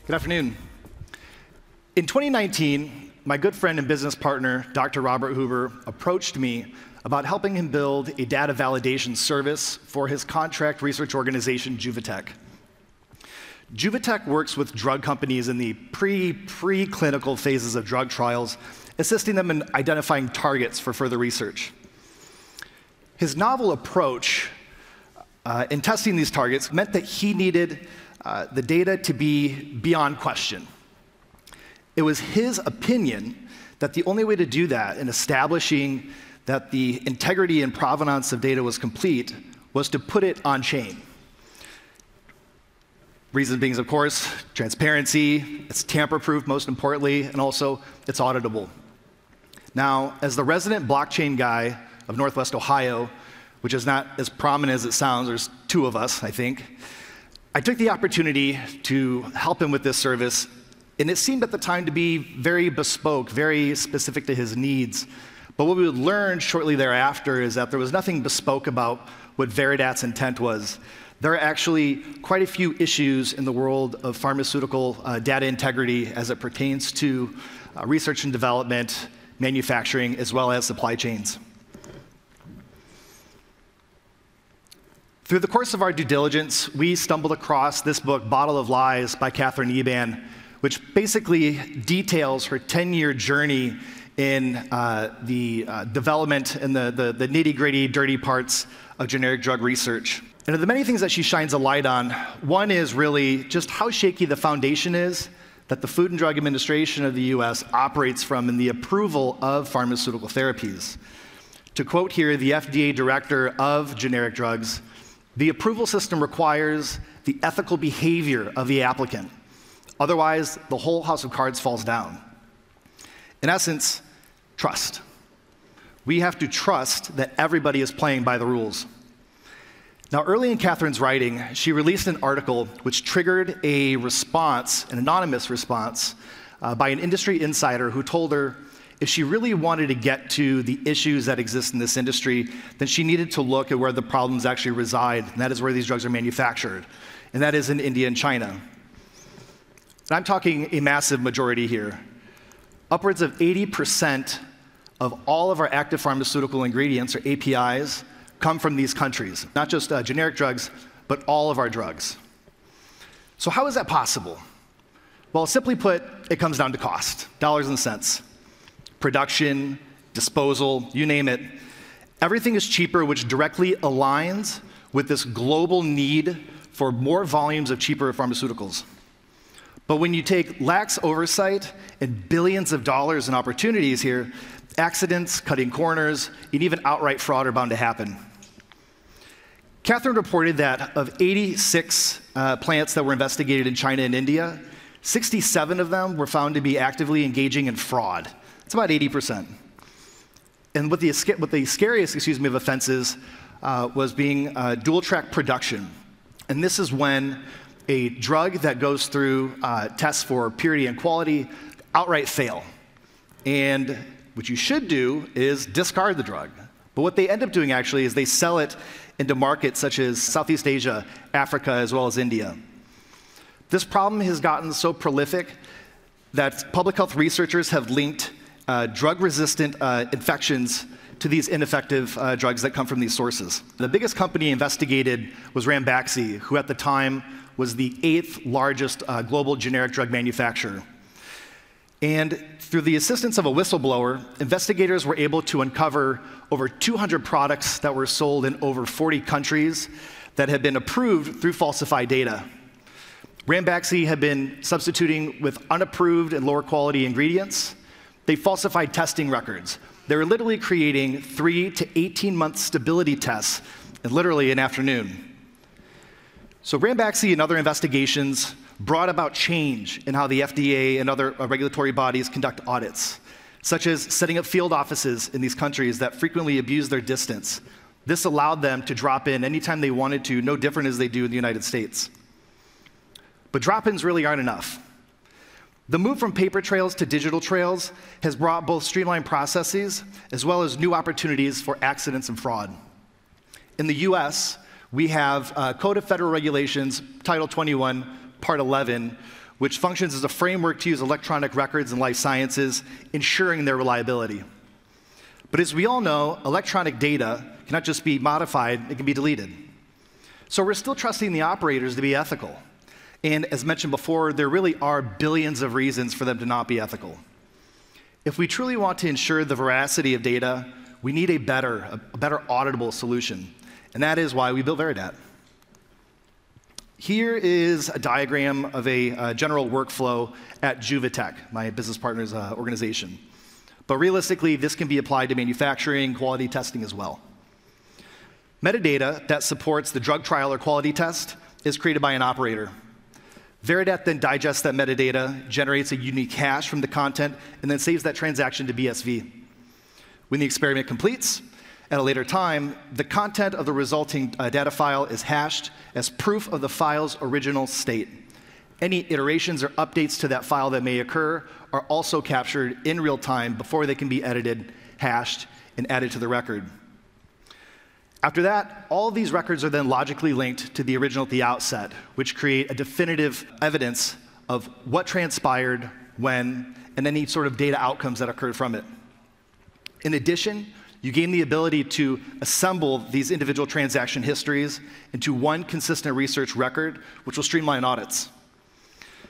Good afternoon. In 2019, my good friend and business partner, Dr. Robert Huber, approached me about helping him build a data validation service for his contract research organization, Juvatech. Juvatech works with drug companies in the preclinical phases of drug trials, assisting them in identifying targets for further research. His novel approach in testing these targets meant that he needed the data to be beyond question. It was his opinion that the only way to do that in establishing that the integrity and provenance of data was complete was to put it on chain. Reason being, of course, transparency, it's tamper-proof most importantly, and also it's auditable. Now, as the resident blockchain guy of Northwest Ohio, which is not as prominent as it sounds, there's two of us, I think, I took the opportunity to help him with this service, and it seemed at the time to be very bespoke, very specific to his needs. But what we would learn shortly thereafter is that there was nothing bespoke about what Veridat's intent was. There are actually quite a few issues in the world of pharmaceutical data integrity as it pertains to research and development, manufacturing, as well as supply chains. Through the course of our due diligence, we stumbled across this book, Bottle of Lies by Katherine Eban, which basically details her 10-year journey in the development and the nitty-gritty, dirty parts of generic drug research. And of the many things that she shines a light on, one is really just how shaky the foundation is that the Food and Drug Administration of the US operates from in the approval of pharmaceutical therapies. To quote here the FDA director of generic drugs, "The approval system requires the ethical behavior of the applicant. Otherwise, the whole house of cards falls down." In essence, trust. We have to trust that everybody is playing by the rules. Now, early in Katherine's writing, she released an article which triggered a response, an anonymous response, by an industry insider who told her if she really wanted to get to the issues that exist in this industry, then she needed to look at where the problems actually reside, and that is where these drugs are manufactured, and that is in India and China. And I'm talking a massive majority here. Upwards of 80% of all of our active pharmaceutical ingredients, or APIs, come from these countries. Not just generic drugs, but all of our drugs. So how is that possible? Well, simply put, it comes down to cost, dollars and cents. Production, disposal, you name it. Everything is cheaper, which directly aligns with this global need for more volumes of cheaper pharmaceuticals. But when you take lax oversight and billions of dollars in opportunities here, accidents, cutting corners, and even outright fraud are bound to happen. Katherine reported that of 86 plants that were investigated in China and India, 67 of them were found to be actively engaging in fraud. It's about 80%. And what the scariest, of offenses was being dual-track production. And this is when a drug that goes through tests for purity and quality outright fail. And what you should do is discard the drug. But what they end up doing actually is they sell it into markets such as Southeast Asia, Africa, as well as India. This problem has gotten so prolific that public health researchers have linked drug-resistant infections to these ineffective drugs that come from these sources. The biggest company investigated was Ranbaxy, who at the time was the 8th largest global generic drug manufacturer. And through the assistance of a whistleblower, investigators were able to uncover over 200 products that were sold in over 40 countries that had been approved through falsified data. Ranbaxy had been substituting with unapproved and lower quality ingredients. They falsified testing records. They were literally creating 3 to 18-month stability tests in literally an afternoon. So Ranbaxy and other investigations brought about change in how the FDA and other regulatory bodies conduct audits, such as setting up field offices in these countries that frequently abuse their distance. This allowed them to drop in anytime they wanted to, no different as they do in the United States. But drop-ins really aren't enough. The move from paper trails to digital trails has brought both streamlined processes as well as new opportunities for accidents and fraud. In the US, we have Code of Federal Regulations, Title 21, Part 11, which functions as a framework to use electronic records in life sciences, ensuring their reliability. But as we all know, electronic data cannot just be modified, it can be deleted. So we're still trusting the operators to be ethical. And as mentioned before, there really are billions of reasons for them to not be ethical. If we truly want to ensure the veracity of data, we need a better auditable solution. And that is why we built Veridat. Here is a diagram of a general workflow at Juvatech, my business partner's organization. But realistically, this can be applied to manufacturing, quality testing as well. Metadata that supports the drug trial or quality test is created by an operator. Veridat then digests that metadata, generates a unique hash from the content, and then saves that transaction to BSV. When the experiment completes, at a later time, the content of the resulting data file is hashed as proof of the file's original state. Any iterations or updates to that file that may occur are also captured in real time before they can be edited, hashed, and added to the record. After that, all of these records are then logically linked to the original at the outset, which create a definitive evidence of what transpired, when, and any sort of data outcomes that occurred from it. In addition, you gain the ability to assemble these individual transaction histories into one consistent research record, which will streamline audits.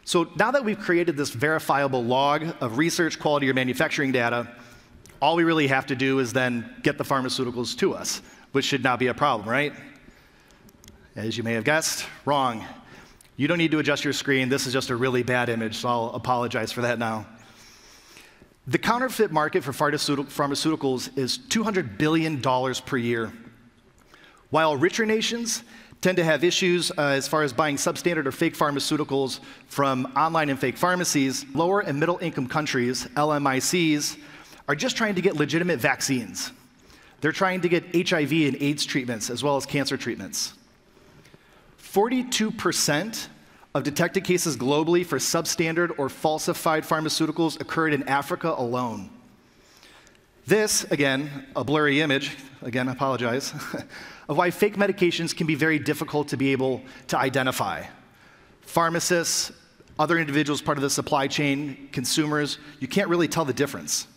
So now that we've created this verifiable log of research, quality, or manufacturing data, all we really have to do is then get the pharmaceuticals to us, which should not be a problem, right? As you may have guessed, wrong. You don't need to adjust your screen. This is just a really bad image, so I'll apologize for that now. The counterfeit market for pharmaceuticals is $200 billion per year. While richer nations tend to have issues as far as buying substandard or fake pharmaceuticals from online and fake pharmacies, lower and middle income countries, LMICs, are just trying to get legitimate vaccines. They're trying to get HIV and AIDS treatments as well as cancer treatments. 42% of detected cases globally for substandard or falsified pharmaceuticals occurred in Africa alone. This, again, a blurry image, again, I apologize, of why fake medications can be very difficult to be able to identify. Pharmacists, other individuals part of the supply chain, consumers, you can't really tell the difference.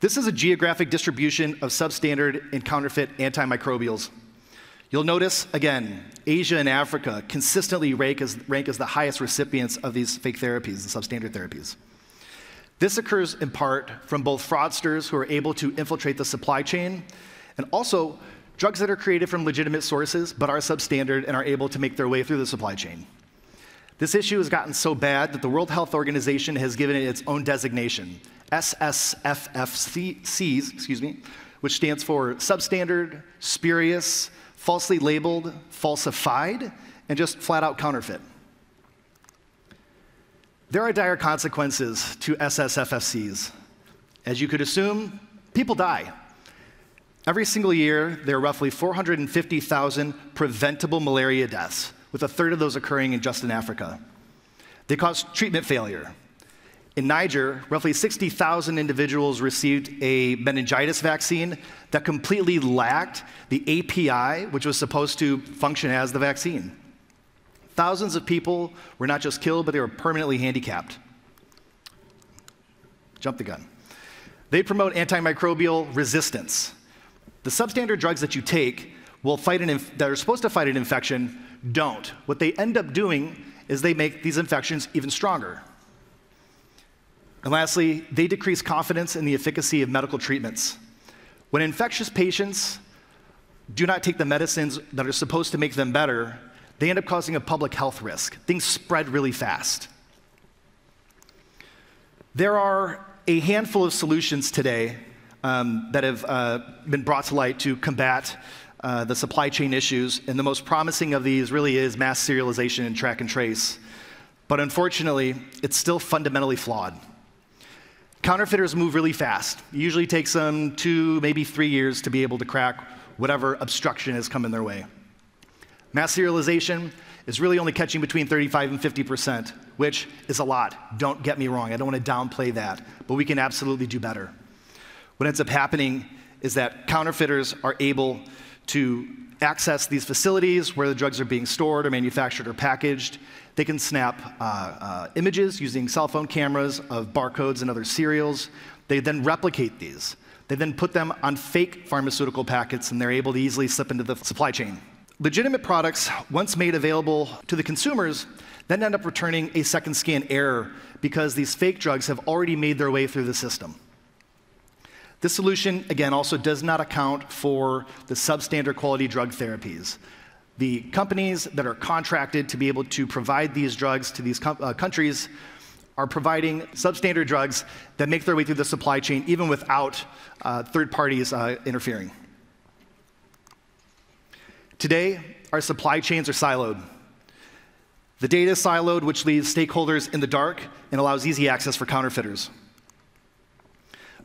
This is a geographic distribution of substandard and counterfeit antimicrobials. You'll notice, again, Asia and Africa consistently rank as the highest recipients of these fake therapies, the substandard therapies. This occurs in part from both fraudsters who are able to infiltrate the supply chain, and also drugs that are created from legitimate sources but are substandard and are able to make their way through the supply chain. This issue has gotten so bad that the World Health Organization has given it its own designation, SSFFCs, which stands for substandard, spurious, falsely labeled, falsified, and just flat out counterfeit. There are dire consequences to SSFFCs. As you could assume, people die. Every single year, there are roughly 450,000 preventable malaria deaths, with a third of those occurring just in Africa. They cause treatment failure. In Niger, roughly 60,000 individuals received a meningitis vaccine that completely lacked the API, which was supposed to function as the vaccine. Thousands of people were not just killed, but they were permanently handicapped. Jump the gun. They promote antimicrobial resistance. The substandard drugs that you take that are supposed to fight an infection don't. What they end up doing is they make these infections even stronger. And lastly, they decrease confidence in the efficacy of medical treatments. When infectious patients do not take the medicines that are supposed to make them better, they end up causing a public health risk. Things spread really fast. There are a handful of solutions today that have been brought to light to combat the supply chain issues, and the most promising of these really is mass serialization and track and trace. But unfortunately, it's still fundamentally flawed. Counterfeiters move really fast. It usually takes them 2, maybe 3 years to be able to crack whatever obstruction has come in their way. Mass serialization is really only catching between 35 and 50%, which is a lot. Don't get me wrong. I don't want to downplay that, but we can absolutely do better. What ends up happening is that counterfeiters are able to access these facilities where the drugs are being stored or manufactured or packaged. They can snap images using cell phone cameras of barcodes and other serials. They then replicate these. They then put them on fake pharmaceutical packets, and they're able to easily slip into the supply chain. Legitimate products, once made available to the consumers, then end up returning a second scan error because these fake drugs have already made their way through the system. This solution, again, also does not account for the substandard quality drug therapies. The companies that are contracted to be able to provide these drugs to these countries are providing substandard drugs that make their way through the supply chain even without third parties interfering. Today, our supply chains are siloed. The data is siloed, which leaves stakeholders in the dark and allows easy access for counterfeiters.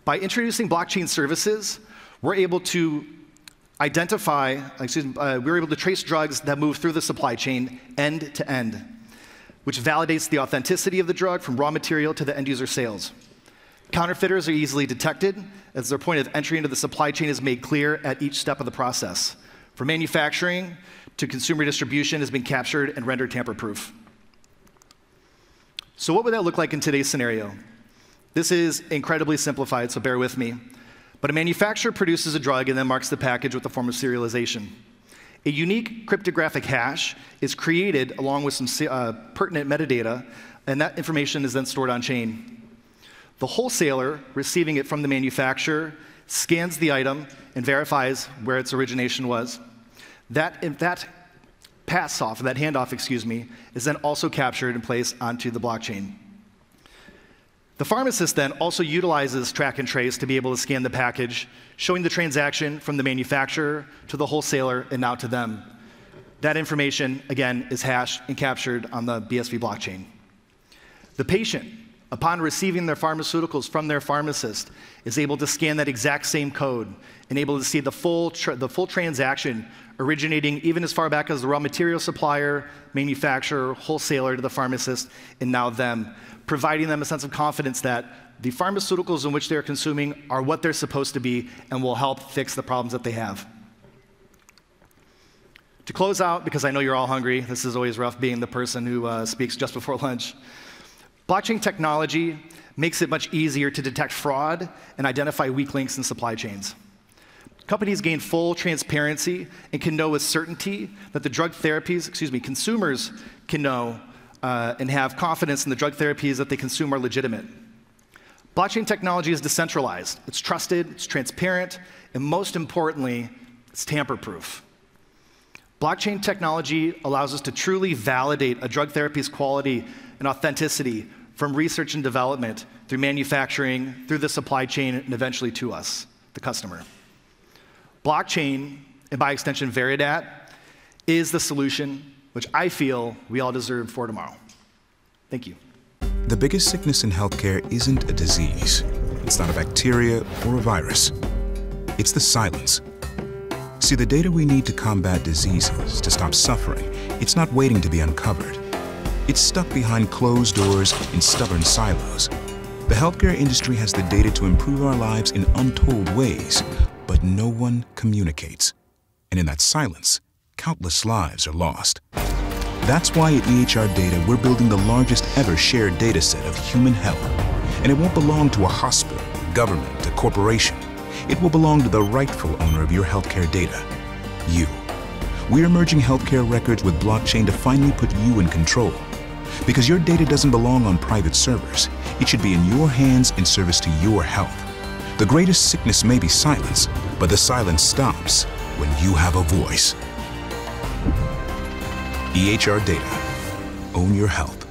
By introducing blockchain services, we're able to identify, we're able to trace drugs that move through the supply chain end to end, which validates the authenticity of the drug from raw material to the end user sales. Counterfeiters are easily detected as their point of entry into the supply chain is made clear at each step of the process. From manufacturing to consumer distribution has been captured and rendered tamper-proof. So what would that look like in today's scenario? This is incredibly simplified, so bear with me. But a manufacturer produces a drug and then marks the package with a form of serialization. A unique cryptographic hash is created along with some pertinent metadata, and that information is then stored on chain. The wholesaler, receiving it from the manufacturer, scans the item and verifies where its origination was. That handoff, is then also captured and placed onto the blockchain. The pharmacist then also utilizes track and trace to be able to scan the package, showing the transaction from the manufacturer to the wholesaler and now to them. That information, again, is hashed and captured on the BSV blockchain. The patient, upon receiving their pharmaceuticals from their pharmacist, is able to scan that exact same code and able to see the full transaction originating even as far back as the raw material supplier, manufacturer, wholesaler to the pharmacist, and now them, providing them a sense of confidence that the pharmaceuticals in which they're consuming are what they're supposed to be and will help fix the problems that they have. To close out, because I know you're all hungry, this is always rough being the person who speaks just before lunch. Blockchain technology makes it much easier to detect fraud and identify weak links in supply chains. Companies gain full transparency and can know with certainty that the drug therapies, consumers can know and have confidence in the drug therapies that they consume are legitimate. Blockchain technology is decentralized. It's trusted, it's transparent, and most importantly, it's tamper-proof. Blockchain technology allows us to truly validate a drug therapy's quality and authenticity from research and development through manufacturing, through the supply chain, and eventually to us, the customer. Blockchain, and by extension Veridat, is the solution which I feel we all deserve for tomorrow. Thank you. The biggest sickness in healthcare isn't a disease. It's not a bacteria or a virus. It's the silence. See, the data we need to combat diseases, to stop suffering, it's not waiting to be uncovered. It's stuck behind closed doors in stubborn silos. The healthcare industry has the data to improve our lives in untold ways, but no one communicates. And in that silence, countless lives are lost. That's why at EHR Data, we're building the largest ever shared data set of human health. And it won't belong to a hospital, government, a corporation. It will belong to the rightful owner of your healthcare data, you. We're merging healthcare records with blockchain to finally put you in control. Because your data doesn't belong on private servers. It should be in your hands in service to your health. The greatest sickness may be silence, but the silence stops when you have a voice. EHR Data. Own your health.